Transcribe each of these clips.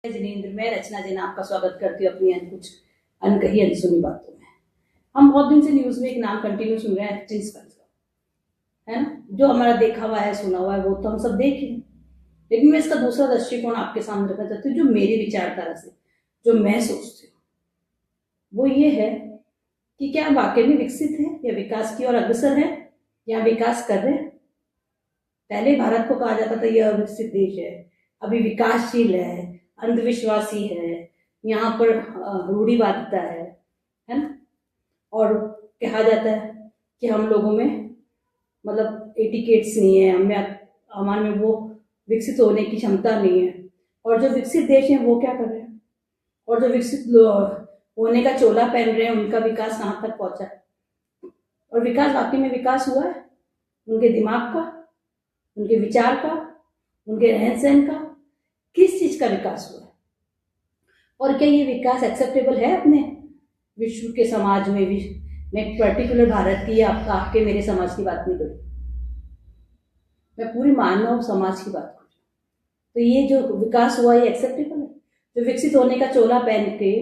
जिनेंद्र, मैं रचना जैन आपका स्वागत करती हूँ अपनी कुछ अनकही अनसुनी बातों में। हम बहुत दिन से न्यूज में एक नाम कंटिन्यू सुन रहे हैं, प्रिंस का, है ना। जो हमारा देखा हुआ है, सुना हुआ है, वो तो हम सब देख ही, लेकिन मैं इसका दूसरा दृष्टिकोण आपके सामने रखना चाहती हूँ, जो मेरी विचारधारा से जो मैं सोचती हूँ वो ये है कि क्या वाकई में विकसित है या विकास की ओर अग्रसर है या विकास कर रहे हैं। पहले भारत को कहा जाता था यह विकसित देश है, अभी विकासशील है, अंधविश्वासी है, यहाँ पर रूढ़िवादिता है ना। और कहा जाता है कि हम लोगों में मतलब एटिकेट्स नहीं है, हमारे में वो विकसित होने की क्षमता नहीं है। और जो विकसित देश हैं वो क्या कर रहे हैं, और जो विकसित होने का चोला पहन रहे हैं उनका विकास कहाँ तक पहुंचा है। और विकास वाकई में विकास हुआ है उनके दिमाग का, उनके विचार का, उनके रहन सहन का, किस चीज का विकास हुआ है। और क्या ये विकास एक्सेप्टेबल है अपने विश्व के समाज में भी। मैं पर्टिकुलर भारत की या आपके मेरे समाज की बात नहीं करूँ, मैं पूरी मानव समाज की बात करूँ। तो ये जो विकास हुआ ये एक्सेप्टेबल है। जो विकसित होने का चोला पहन के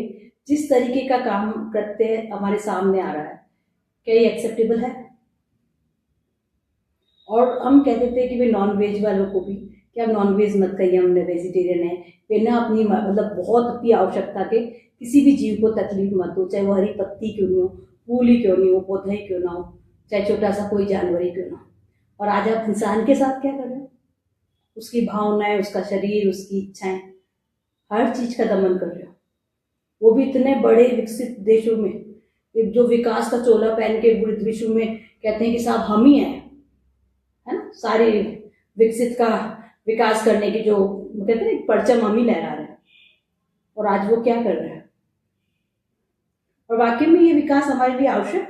जिस तरीके का काम करते हमारे सामने आ रहा है, क्या ये एक्सेप्टेबल है। और हम कहते थे कि भाई नॉन वेज वालों को भी कि आप नॉन वेज मत खाइए, हम वेजिटेरियन है, बिना अपनी मतलब बहुत अपनी आवश्यकता के किसी भी जीव को तकलीफ मत दो, चाहे वो हरी पत्ती क्यों नहीं हो, फूल ही क्यों नहीं हो, पौधा ही क्यों ना हो, चाहे छोटा सा कोई जानवर ही क्यों ना हो। और आज आप इंसान के साथ क्या कर रहे हो, उसकी भावनाएं, उसका शरीर, उसकी इच्छाएं, हर चीज का दमन कर रहे हो। वो भी इतने बड़े विकसित देशों में, जो विकास का चोला पहन के विश्व में कहते हैं कि साहब हम ही हैं, है ना। सारे विकसित का विकास करने की जो कहते हैं परचम हम ही लहरा रहे हैं। और आज वो क्या कर रहे हैं। और वाकई में ये विकास हमारे लिए आवश्यक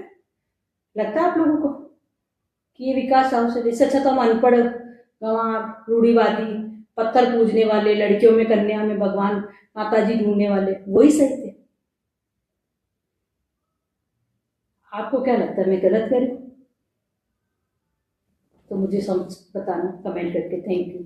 लगता है आप लोगों को कि ये विकास आवश्यक। इससे अच्छा तो हम अनपढ़, गंवार, रूढ़िवादी, पत्थर पूजने वाले, लड़कियों में कन्या में भगवान माता जी ढूंढने वाले वही सही थे। आपको क्या लगता है मैं गलत करूं तो मुझे समझ बताना कमेंट करके। Thank you.